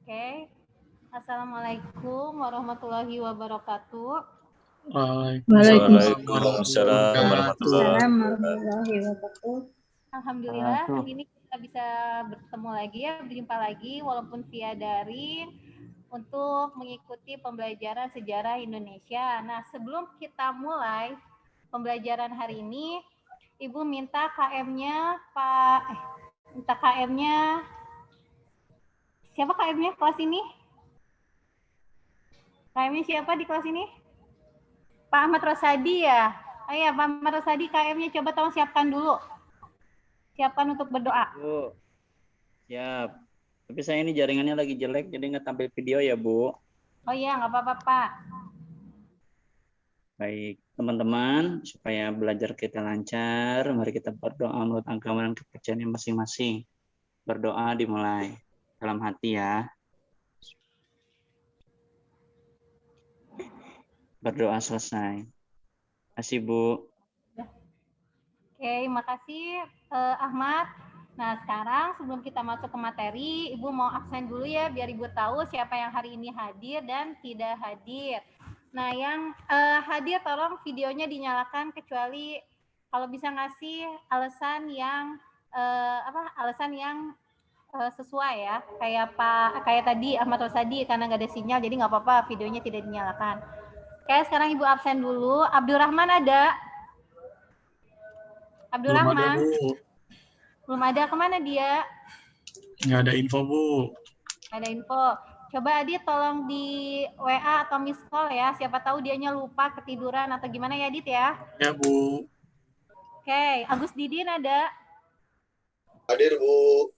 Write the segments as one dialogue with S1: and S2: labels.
S1: Oke. Assalamualaikum warahmatullahi wabarakatuh.
S2: Waalaikumsalam warahmatullahi wabarakatuh.
S1: Alhamdulillah hari ini kita bisa bertemu lagi ya, berjumpa lagi walaupun via daring untuk mengikuti pembelajaran sejarah Indonesia. Nah, sebelum kita mulai pembelajaran hari ini, Ibu minta KM-nya siapa KM-nya kelas ini? KM-nya siapa di kelas ini? Pak Ahmad Rosadi ya? Oh iya, Pak Ahmad Rosadi KM-nya coba tolong siapkan dulu. Siapkan untuk berdoa.
S2: Bu, siap. Tapi saya ini jaringannya lagi jelek, jadi nggak tampil video ya, Bu.
S1: Oh iya, nggak apa-apa, Pak.
S2: Baik, teman-teman, supaya belajar kita lancar, mari kita berdoa menurut agama dan kepercayaan masing-masing. Berdoa dimulai dalam hati ya. Berdoa selesai. Terima kasih, Bu.
S1: Oke, makasih Ahmad. Nah, sekarang sebelum kita masuk ke materi, Ibu mau absen dulu ya, biar Ibu tahu siapa yang hari ini hadir dan tidak hadir. Nah, yang hadir tolong videonya dinyalakan, kecuali kalau bisa ngasih alasan yang sesuai ya, kayak tadi Ahmad Rosadi karena nggak ada sinyal, jadi nggak apa-apa videonya tidak dinyalakan. Oke, sekarang Ibu absen dulu. Abdurrahman ada? Abdurrahman? Belum ada. Kemana dia?
S3: Nggak ada info, Bu.
S1: Nggak ada info. Coba Adit tolong di WA atau miss call ya. Siapa tahu dianya lupa, ketiduran atau gimana ya, Adit ya?
S3: Ya, Bu.
S1: Oke, Agus Didin ada?
S4: Hadir, Bu.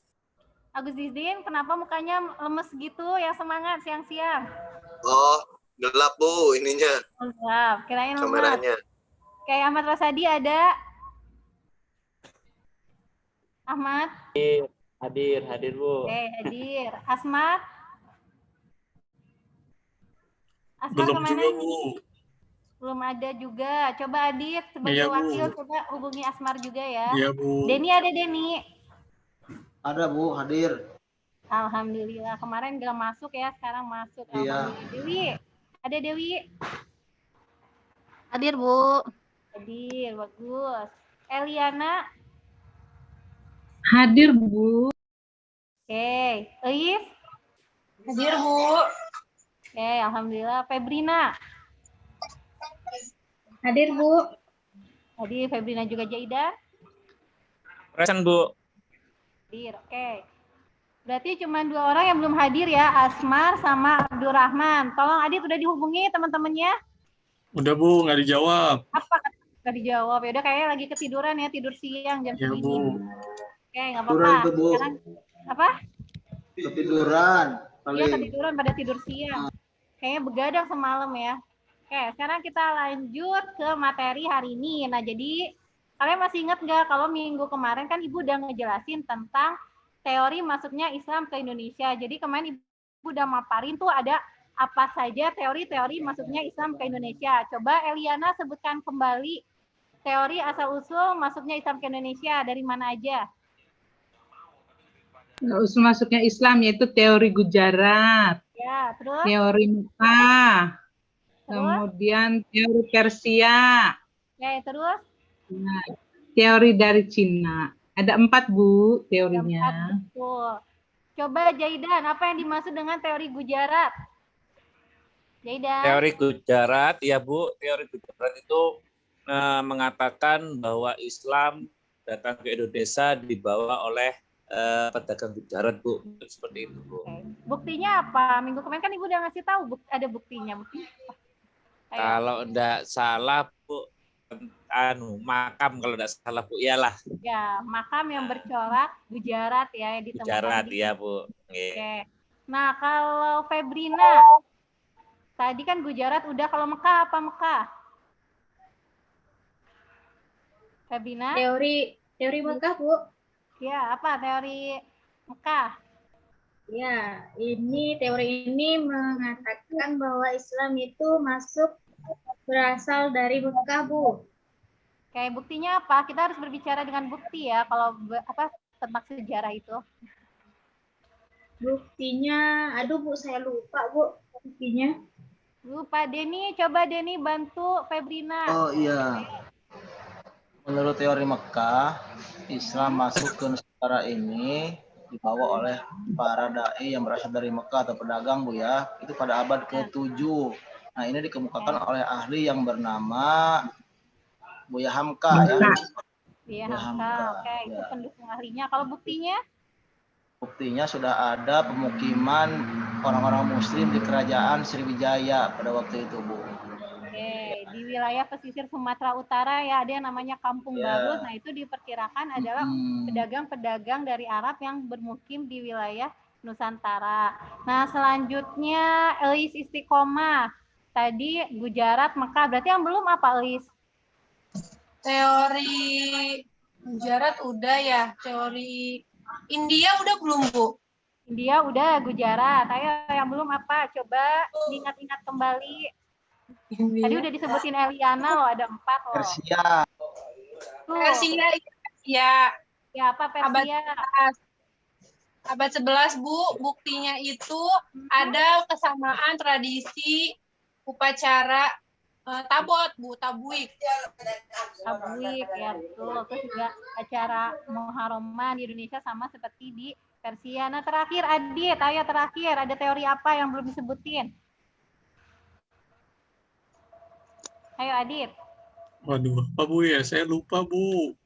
S1: Agus Didin, kenapa mukanya lemes gitu? Yang semangat siang-siang.
S4: Oh, gelap, Bu, ininya.
S1: Oh, gelap. Kirain lemes.
S4: Kameranya.
S1: Oke, Ahmad Rosadi ada? Ahmad?
S2: Hadir, Bu.
S1: Oke, hadir. Asmar? Asmar
S3: Belum
S1: kemana?
S3: juga, Bu.
S1: Belum ada juga. Coba Adit sebagai wakil coba hubungi Asmar juga ya.
S3: Iya, Bu.
S1: Denny ada, Denny?
S5: Ada, Bu, hadir.
S1: Alhamdulillah. Kemarin nggak masuk ya, sekarang masuk.
S5: Iya.
S1: Dewi, ada Dewi?
S6: Hadir, Bu.
S1: Hadir, bagus. Eliana?
S6: Hadir, Bu.
S1: Oke. Eif?
S6: Hadir, Bu.
S1: Oke, alhamdulillah. Febrina?
S6: Hadir, Bu.
S1: Hadir, Febrina juga. Jaida?
S2: Present, Bu.
S1: Hadir, oke. Berarti cuma 2 orang yang belum hadir ya, Asmar sama Abdurrahman. Tolong Adit udah dihubungi teman-temannya?
S3: Udah, Bu. Nggak dijawab.
S1: Apa? Nggak dijawab. Ya udah kayaknya lagi ketiduran ya, tidur siang jam
S3: Ya,
S1: segini.
S3: Bu.
S1: Oke, nggak apa-apa.
S5: Itu, Bu.
S1: Sekarang apa?
S5: Ketiduran.
S1: Iya, ketiduran pada tidur siang. Kayaknya begadang semalam ya. Oke, sekarang kita lanjut ke materi hari ini. Nah, jadi kalian masih ingat nggak kalau minggu kemarin kan Ibu udah ngejelasin tentang teori masuknya Islam ke Indonesia. Jadi kemarin Ibu udah maparin tuh ada apa saja teori-teori masuknya Islam ke Indonesia. Coba Eliana sebutkan kembali teori asal-usul masuknya Islam ke Indonesia. Dari mana aja?
S6: Usul masuknya Islam yaitu teori Gujarat,
S1: Ya, terus?
S6: teori Mekah,
S1: Terus?
S6: kemudian teori Persia,
S1: Ya, terus?
S6: nah, teori dari Cina. Ada 4, Bu, teorinya.
S1: 4, betul. Coba Jaidan, apa yang dimaksud dengan teori Gujarat? Jaidan.
S7: Teori Gujarat, ya Bu, teori Gujarat itu mengatakan bahwa Islam datang ke Indonesia dibawa oleh pedagang Gujarat, Bu. Seperti itu, Bu.
S1: Oke. Buktinya apa? Minggu kemarin kan Ibu udah ngasih tahu ada buktinya.
S7: Kalau enggak salah, Bu, makam kalau enggak salah, Bu, iyalah.
S1: Ya, makam yang bercorak Gujarat ya, yang ditemukan.
S7: Gujarat, ya, Bu.
S1: Oke. Nah, kalau Febrina, tadi kan Gujarat udah, kalau Mekah apa Mekah? Febrina?
S8: Teori Mekah, Bu.
S1: Ya, apa teori Mekah?
S8: Ya, teori ini mengatakan bahwa Islam itu berasal dari Mekah, Bu.
S1: Oke, buktinya apa? Kita harus berbicara dengan bukti ya kalau tentang sejarah itu.
S8: Buktinya, aduh Bu, saya lupa Bu, buktinya.
S1: Lupa Denny, coba Denny bantu Febrina.
S5: Oh iya. Menurut teori Mekah, Islam masuk ke Nusantara ini dibawa oleh para dai yang berasal dari Mekah atau pedagang Bu ya. Itu pada abad ke-7. Nah, ini dikemukakan oleh ahli yang bernama Buya Hamka ya.
S1: Iya,
S5: Ya, Hamka.
S1: oke, itu
S5: Ya.
S1: pendukung ahlinya. Kalau buktinya?
S5: Buktinya sudah ada pemukiman orang-orang muslim di kerajaan Sriwijaya pada waktu itu, Bu.
S1: Oke, di wilayah pesisir Sumatera Utara ya ada yang namanya Kampung
S5: Ya.
S1: Bagus. Nah, itu diperkirakan adalah pedagang-pedagang dari Arab yang bermukim di wilayah Nusantara. Nah, selanjutnya Elis Istiqomah. Tadi Gujarat, Mekah. Berarti yang belum apa, Elis?
S9: Teori Gujarat udah ya, teori India udah belum, Bu?
S1: India udah, Gujarat. Ayo yang belum apa? Coba ingat-ingat kembali. Tadi udah disebutin Eliana loh, ada 4 loh.
S5: Persia.
S9: Persia, ya.
S1: Ya, apa Persia?
S9: Abad 11, Bu. Buktinya itu ada kesamaan tradisi upacara tabot, Bu, tabuik.
S1: Tabuik, ya betul. Terus juga acara Muharraman di Indonesia sama seperti di Persia. Nah, terakhir Adit, ayo terakhir. Ada teori apa yang belum disebutin? Ayo Adit.
S3: Waduh, apa Bu ya? Saya lupa Bu.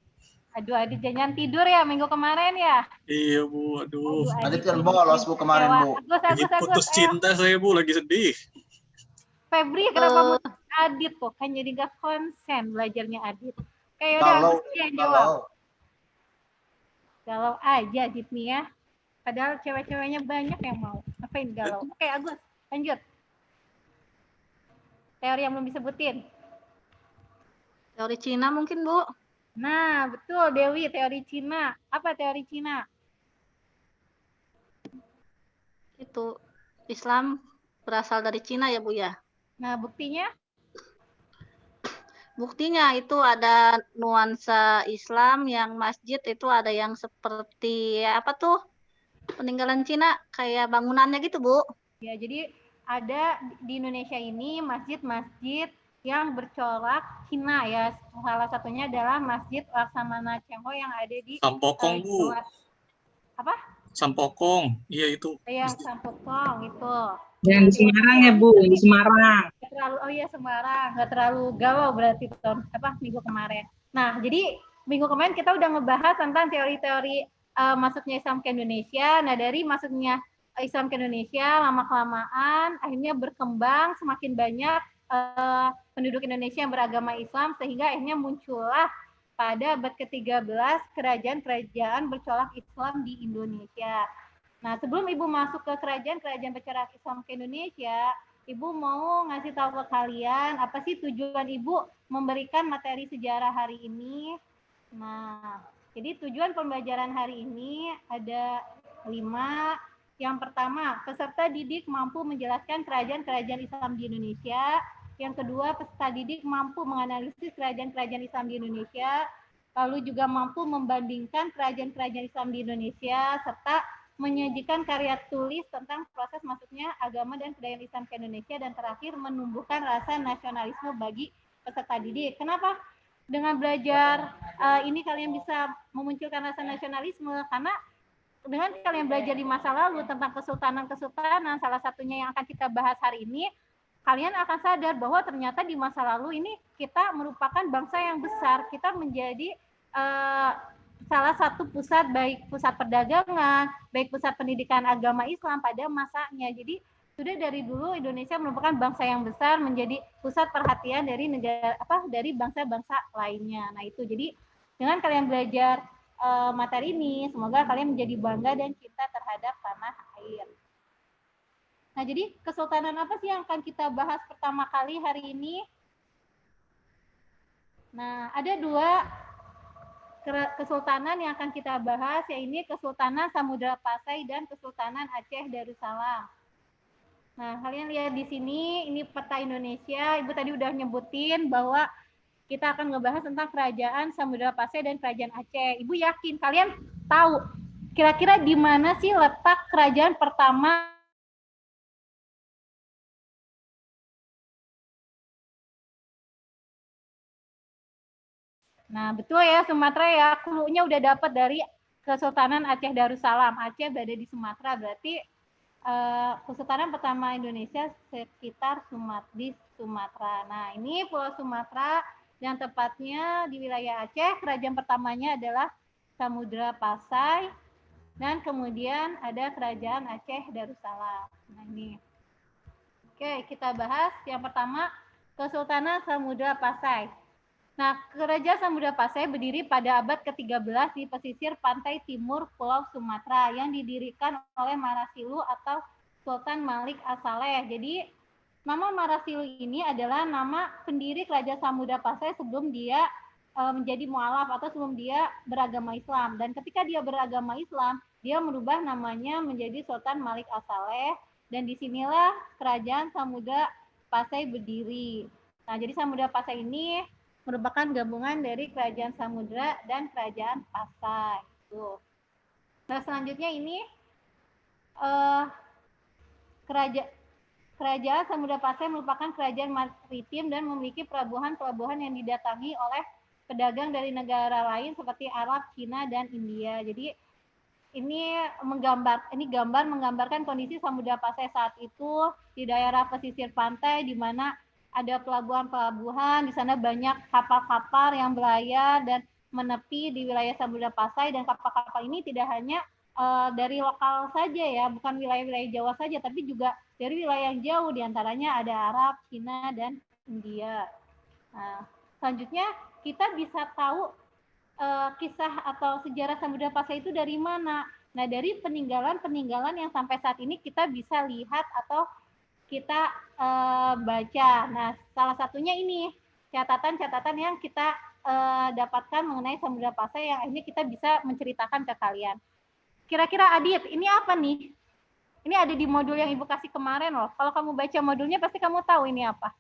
S1: Aduh, Adit jangan tidur ya minggu kemarin ya.
S3: Iya Bu, aduh.
S5: Adit kan bolos Bu kemarin, Bu.
S3: Lagi putus cinta saya Bu, lagi sedih.
S1: Febri, kenapa putus Adit tuh? Kan jadi gak konsen belajarnya Adit. Kayak udah Agus yang jawab. Galau aja Adit nih ya. Padahal cewek-ceweknya banyak yang mau. Ngapain galau? Oke Agus, lanjut. Teori yang belum disebutin.
S10: Teori Cina mungkin, Bu.
S1: Nah, betul Dewi, teori Cina. Apa teori Cina?
S10: Itu Islam berasal dari Cina ya, Bu ya?
S1: Nah, buktinya?
S10: Buktinya itu ada nuansa Islam yang masjid itu ada yang seperti apa tuh? Peninggalan Cina kayak bangunannya gitu, Bu.
S1: Ya, jadi ada di Indonesia ini masjid-masjid yang bercorak Cina ya. Salah satunya adalah Masjid Laksamana Cengho yang ada di
S3: Sampokong, Bu.
S1: Apa?
S3: Sampokong, iya itu.
S1: Yang Sampokong itu.
S6: Yang di Semarang ya, Bu, di Semarang.
S1: Oh iya Semarang, nggak terlalu galau berarti minggu kemarin. Nah, jadi minggu kemarin kita udah ngebahas tentang teori-teori masuknya Islam ke Indonesia. Nah, dari masuknya Islam ke Indonesia lama-kelamaan akhirnya berkembang semakin banyak penduduk Indonesia yang beragama Islam sehingga akhirnya muncullah pada abad ke-13 kerajaan-kerajaan bercorak Islam di Indonesia. Nah, sebelum Ibu masuk ke kerajaan-kerajaan bercorak Islam ke Indonesia, Ibu mau ngasih tahu ke kalian apa sih tujuan Ibu memberikan materi sejarah hari ini. Nah, jadi tujuan pembelajaran hari ini ada 5. Yang pertama, peserta didik mampu menjelaskan kerajaan-kerajaan Islam di Indonesia. Yang kedua, peserta didik mampu menganalisis kerajaan-kerajaan Islam di Indonesia, lalu juga mampu membandingkan kerajaan-kerajaan Islam di Indonesia, serta menyajikan karya tulis tentang proses masuknya agama dan kebudayaan Islam ke Indonesia, dan terakhir menumbuhkan rasa nasionalisme bagi peserta didik. Kenapa dengan belajar ini kalian bisa memunculkan rasa nasionalisme? Karena dengan kalian belajar di masa lalu tentang kesultanan-kesultanan, salah satunya yang akan kita bahas hari ini, kalian akan sadar bahwa ternyata di masa lalu ini kita merupakan bangsa yang besar. Kita menjadi salah satu pusat, baik pusat perdagangan, baik pusat pendidikan agama Islam pada masanya. Jadi sudah dari dulu Indonesia merupakan bangsa yang besar, menjadi pusat perhatian dari negara dari bangsa-bangsa lainnya. Nah itu, jadi dengan kalian belajar materi ini, semoga kalian menjadi bangga dan cinta terhadap tanah air. Nah, jadi kesultanan apa sih yang akan kita bahas pertama kali hari ini? Nah, ada 2 kesultanan yang akan kita bahas, yaitu Kesultanan Samudra Pasai dan Kesultanan Aceh Darussalam. Nah, kalian lihat di sini, ini peta Indonesia. Ibu tadi udah nyebutin bahwa kita akan ngebahas tentang Kerajaan Samudra Pasai dan Kerajaan Aceh. Ibu yakin kalian tahu Kira-kira di mana sih letak kerajaan pertama Nah, betul ya Sumatera ya. Clue-nya udah dapat dari Kesultanan Aceh Darussalam. Aceh berada di Sumatera, berarti Kesultanan pertama Indonesia sekitar di Sumatera. Nah, ini Pulau Sumatera yang tepatnya di wilayah Aceh. Kerajaan pertamanya adalah Samudra Pasai dan kemudian ada Kerajaan Aceh Darussalam. Nah, ini. Oke, kita bahas yang pertama Kesultanan Samudra Pasai. Nah, Kerajaan Samudra Pasai berdiri pada abad ke-13 di pesisir pantai timur Pulau Sumatera yang didirikan oleh Marasilu atau Sultan Malik As-Saleh. Jadi, nama Marasilu ini adalah nama pendiri Kerajaan Samudra Pasai sebelum dia menjadi mualaf atau sebelum dia beragama Islam. Dan ketika dia beragama Islam, dia merubah namanya menjadi Sultan Malik As-Saleh dan disinilah Kerajaan Samudra Pasai berdiri. Nah, jadi Samudra Pasai ini merupakan gabungan dari Kerajaan Samudra dan Kerajaan Pasai. Tuh. Nah, selanjutnya ini Kerajaan Samudra Pasai merupakan kerajaan maritim dan memiliki pelabuhan-pelabuhan yang didatangi oleh pedagang dari negara lain seperti Arab, Cina, dan India. Jadi ini gambar menggambarkan kondisi Samudra Pasai saat itu di daerah pesisir pantai di mana ada pelabuhan-pelabuhan, di sana banyak kapal-kapal yang berlayar dan menepi di wilayah Samudra Pasai, dan kapal-kapal ini tidak hanya dari lokal saja ya, bukan wilayah-wilayah Jawa saja, tapi juga dari wilayah yang jauh, diantaranya ada Arab, Cina, dan India. Nah, selanjutnya kita bisa tahu kisah atau sejarah Samudra Pasai itu dari mana. Nah, dari peninggalan-peninggalan yang sampai saat ini kita bisa lihat atau kita baca. Nah, salah satunya ini catatan-catatan yang kita dapatkan mengenai Samudra Pasai yang akhirnya kita bisa menceritakan ke kalian. Kira-kira Adit, ini apa nih? Ini ada di modul yang Ibu kasih kemarin loh. Kalau kamu baca modulnya pasti kamu tahu ini apa.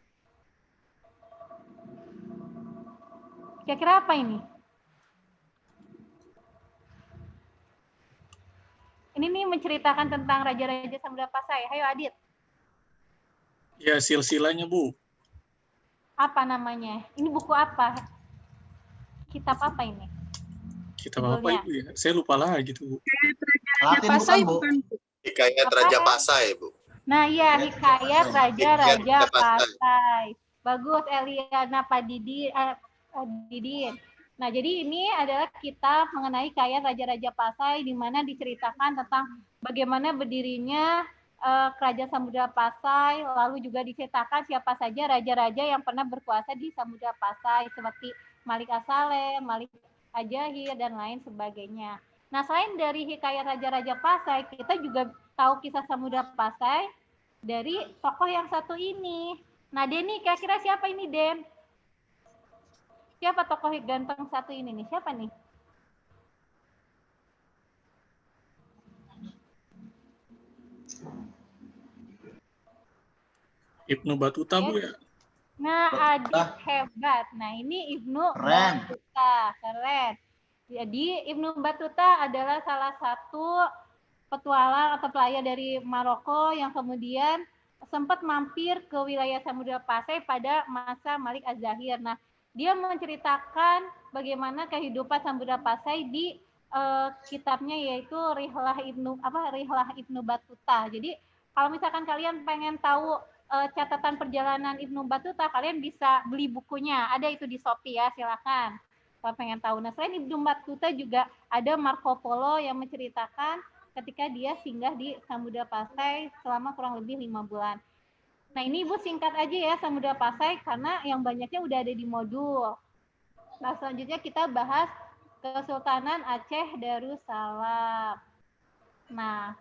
S1: Kira-kira apa ini? Ini nih menceritakan tentang Raja-Raja Samudra Pasai. Ayo Adit.
S3: Ya, silsilahnya, Bu.
S1: Apa namanya? Ini buku apa? Kitab apa ini?
S3: Kitab apa Ibu ya? Saya lupa lagi tuh, Bu.
S5: Latin bukan, Bu?
S4: Hikayat Raja Pasai, Bu.
S1: Nah, iya, Hikayat Raja-Raja Pasai. Bagus, Eliana Didin. Nah, jadi ini adalah kitab mengenai Hikayat Raja-Raja Pasai, di mana diceritakan tentang bagaimana berdirinya Kerajaan Samudra Pasai, lalu juga diceritakan siapa saja raja-raja yang pernah berkuasa di Samudra Pasai, seperti Malik As-Saleh, Malik Ajahir, dan lain sebagainya. Nah, selain dari Hikayat Raja-Raja Pasai, kita juga tahu kisah Samudra Pasai dari tokoh yang satu ini. Nah, Denny, kira-kira siapa ini, Den? Siapa tokoh ganteng satu ini nih? Siapa nih?
S3: Ibnu Battuta, Bu ya?
S1: Nah, Adit hebat. Nah, ini Ibnu Battuta. Keren. Jadi, Ibnu Battuta adalah salah satu petualang atau pelayar dari Maroko yang kemudian sempat mampir ke wilayah Samudra Pasai pada masa Malik Az-Zahir. Nah, dia menceritakan bagaimana kehidupan Samudra Pasai di kitabnya yaitu Rihlah Ibnu Battuta. Jadi, kalau misalkan kalian pengen tahu catatan perjalanan Ibnu Battuta, kalian bisa beli bukunya. Ada itu di Shopee ya, silakan. Kalau pengen tahu. Nah, selain Ibnu Battuta juga ada Marco Polo yang menceritakan ketika dia singgah di Samudra Pasai selama kurang lebih 5 bulan. Nah, ini Ibu singkat aja ya Samudra Pasai karena yang banyaknya udah ada di modul. Nah, selanjutnya kita bahas Kesultanan Aceh Darussalam. Nah,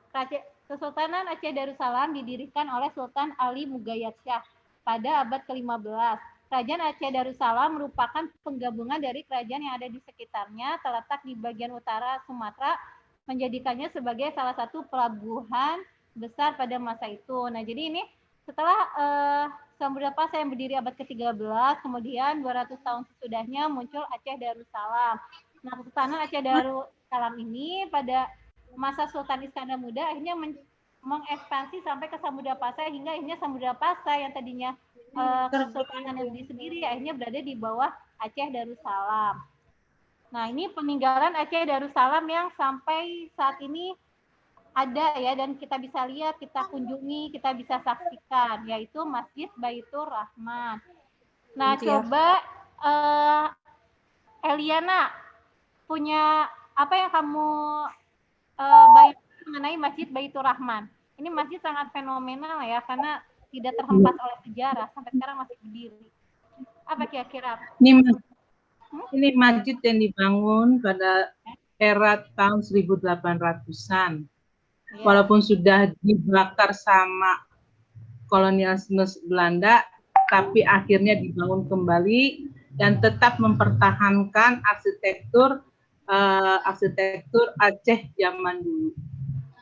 S1: Kesultanan Aceh Darussalam didirikan oleh Sultan Ali Mugayyad Shah pada abad ke-15. Kerajaan Aceh Darussalam merupakan penggabungan dari kerajaan yang ada di sekitarnya, terletak di bagian utara Sumatera, menjadikannya sebagai salah satu pelabuhan besar pada masa itu. Nah, jadi ini setelah Samudra Pasai yang berdiri abad ke-13, kemudian 200 tahun sesudahnya muncul Aceh Darussalam. Nah, Kesultanan Aceh Darussalam ini pada masa Sultan Iskandar Muda akhirnya mengekspansi sampai ke Samudra Pasai, hingga akhirnya Samudra Pasai yang tadinya Kesultanan negeri sendiri akhirnya berada di bawah Aceh Darussalam. Nah, ini peninggalan Aceh Darussalam yang sampai saat ini ada ya, dan kita bisa lihat, kita kunjungi, kita bisa saksikan, yaitu Masjid Baitur Rahman. Nah, coba Eliana punya apa yang kamu bayangkan mengenai Masjid Baitur Rahman? Ini masjid sangat fenomenal ya, karena tidak terhempas oleh sejarah, sampai sekarang masih berdiri. Apa kira-kira?
S6: Ini masjid yang dibangun pada era tahun 1800-an.
S1: Ya.
S6: Walaupun sudah dibakar sama kolonialisme Belanda, tapi akhirnya dibangun kembali dan tetap mempertahankan arsitektur Aceh zaman dulu.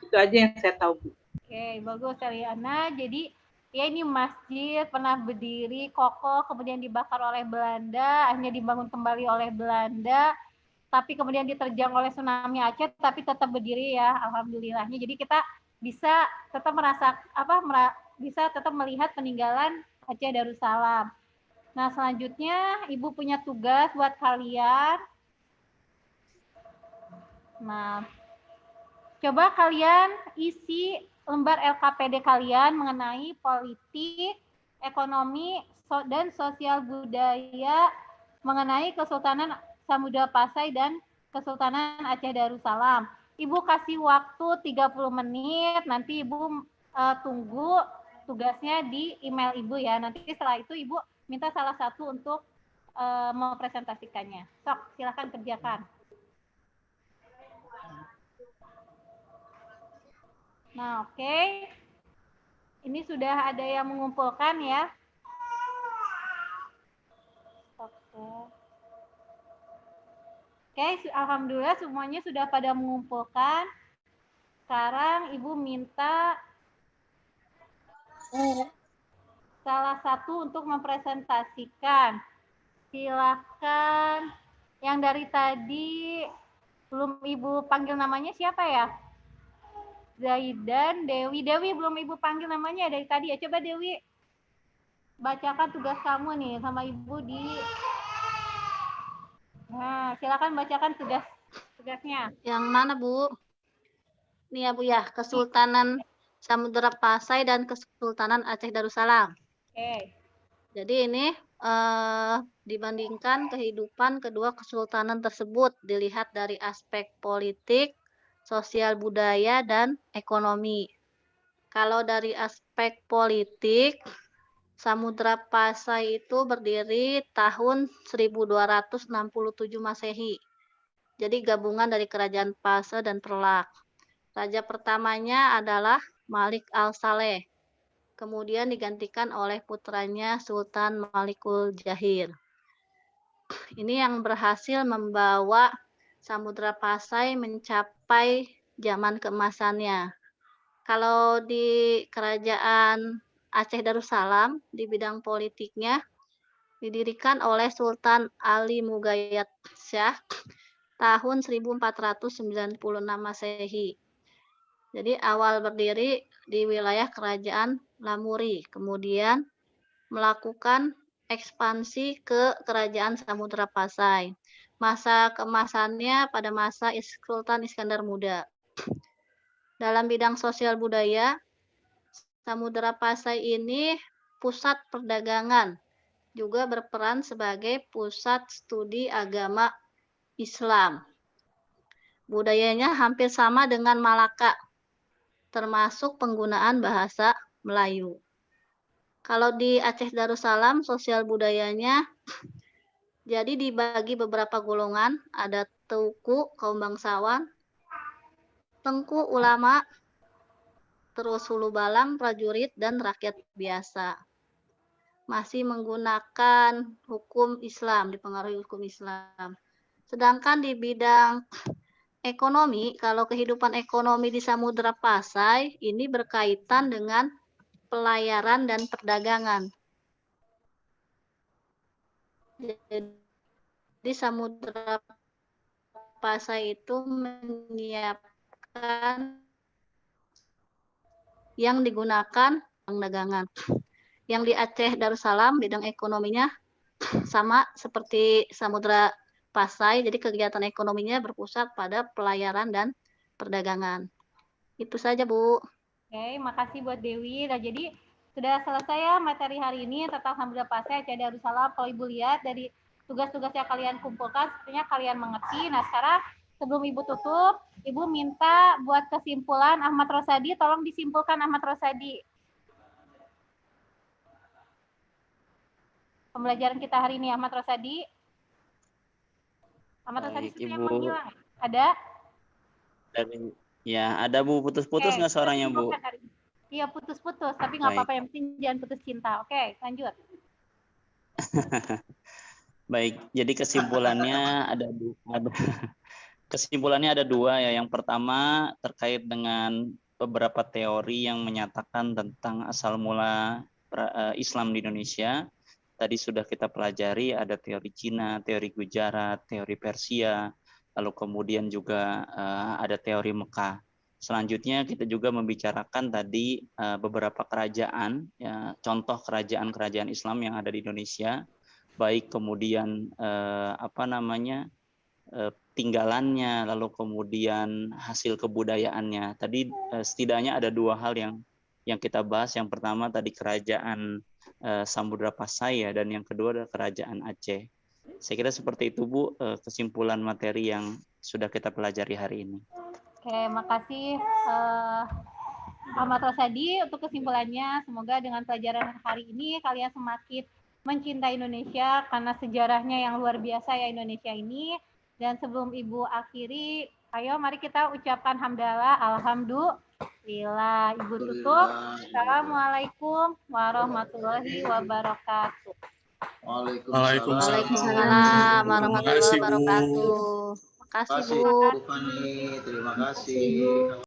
S6: Itu aja yang saya tahu, Bu.
S1: Oke, bagus Eliana. Jadi ya, ini masjid pernah berdiri kokoh, kemudian dibakar oleh Belanda, akhirnya dibangun kembali oleh Belanda, tapi kemudian diterjang oleh tsunami Aceh, tapi tetap berdiri ya, alhamdulillahnya. Jadi kita bisa tetap bisa tetap melihat peninggalan Aceh Darussalam. Nah, selanjutnya Ibu punya tugas buat kalian. Nah, coba kalian isi lembar LKPD kalian mengenai politik, ekonomi, dan sosial budaya mengenai Kesultanan Samudra Pasai dan Kesultanan Aceh Darussalam. Ibu kasih waktu 30 menit, nanti Ibu tunggu tugasnya di email Ibu ya. Nanti setelah itu Ibu minta salah satu untuk mempresentasikannya. Sok, silakan kerjakan. Nah, oke. Ini sudah ada yang mengumpulkan ya. Oke, alhamdulillah semuanya sudah pada mengumpulkan. Sekarang Ibu minta salah satu untuk mempresentasikan. Silakan. Yang dari tadi belum Ibu panggil namanya siapa ya? Zaidan, Dewi. Dewi belum Ibu panggil namanya dari tadi ya. Coba Dewi bacakan tugas kamu nih sama Ibu di. Nah, silakan bacakan tugasnya.
S10: Yang mana, Bu? Ini ya, Bu ya, Kesultanan Samudra Pasai dan Kesultanan Aceh Darussalam.
S1: Oke.
S10: Jadi ini dibandingkan kehidupan kedua kesultanan tersebut dilihat dari aspek politik, sosial budaya, dan ekonomi. Kalau dari aspek politik, Samudra Pasai itu berdiri tahun 1267 Masehi. Jadi gabungan dari Kerajaan Pasai dan Perlak. Raja pertamanya adalah Malik Al-Saleh. Kemudian digantikan oleh putranya Sultan Malikul Jahir. Ini yang berhasil membawa Samudra Pasai mencapai zaman keemasannya. Kalau di Kerajaan Aceh Darussalam, di bidang politiknya, didirikan oleh Sultan Ali Mugayat Shah tahun 1496 Masehi. Jadi awal berdiri di wilayah Kerajaan Lamuri, kemudian melakukan ekspansi ke Kerajaan Samudra Pasai. Masa keemasannya pada masa Sultan Iskandar Muda. Dalam bidang sosial budaya, Samudra Pasai ini pusat perdagangan, juga berperan sebagai pusat studi agama Islam. Budayanya hampir sama dengan Malaka, termasuk penggunaan bahasa Melayu. Kalau di Aceh Darussalam, sosial budayanya jadi dibagi beberapa golongan, ada Teuku, kaum bangsawan, Tengku, ulama, terus Hulu Balang, prajurit, dan rakyat biasa. Masih menggunakan hukum Islam, dipengaruhi hukum Islam. Sedangkan di bidang ekonomi, kalau kehidupan ekonomi di Samudra Pasai, ini berkaitan dengan pelayaran dan perdagangan. Jadi Samudra Pasai itu menyiapkan pendidikan yang digunakan bank dagangan. Yang di Aceh Darussalam bidang ekonominya sama seperti Samudra Pasai, jadi kegiatan ekonominya berpusat pada pelayaran dan perdagangan. Itu saja, Bu.
S1: Oke, makasih buat Dewi. Nah, jadi sudah selesai ya materi hari ini tentang Samudra Pasai Aceh Darussalam. Kalau Ibu lihat dari tugas-tugas yang kalian kumpulkan, sepertinya kalian mengerti. Nah, sekarang sebelum Ibu tutup, Ibu minta buat kesimpulan Ahmad Rosadi, tolong disimpulkan Ahmad Rosadi. Pembelajaran kita hari ini, Ahmad Rosadi. Ahmad Rosadi
S2: Baik,
S1: sepertinya
S2: Ibu.
S1: menghilang. Ada?
S2: Ya, ada Bu. Putus-putus nggak suaranya, Bu?
S1: Iya, putus-putus. Tapi nggak
S2: Baik.
S1: apa-apa, yang penting jangan putus cinta. Oke, lanjut.
S2: Baik, jadi kesimpulannya kesimpulannya ada dua ya. Yang pertama terkait dengan beberapa teori yang menyatakan tentang asal mula Islam di Indonesia. Tadi sudah kita pelajari, ada teori Cina, teori Gujarat, teori Persia, lalu kemudian juga ada teori Mekah. Selanjutnya kita juga membicarakan tadi beberapa kerajaan, ya, contoh kerajaan-kerajaan Islam yang ada di Indonesia, baik kemudian tinggalannya, lalu kemudian hasil kebudayaannya. Tadi setidaknya ada dua hal yang kita bahas. Yang pertama tadi kerajaan Samudra Pasai ya, dan yang kedua adalah kerajaan Aceh. Saya kira seperti itu Bu, kesimpulan materi yang sudah kita pelajari hari ini.
S1: Oke, makasih Ahmad Rosadi untuk kesimpulannya. Semoga dengan pelajaran hari ini kalian semakin mencintai Indonesia karena sejarahnya yang luar biasa ya Indonesia ini. Dan sebelum Ibu akhiri, ayo mari kita ucapkan hamdalah, alhamdulillah. Ibu tutup. Assalamualaikum warahmatullahi wabarakatuh.
S10: Waalaikumsalam warahmatullahi wabarakatuh. Makasih, Bu.
S5: Terima kasih.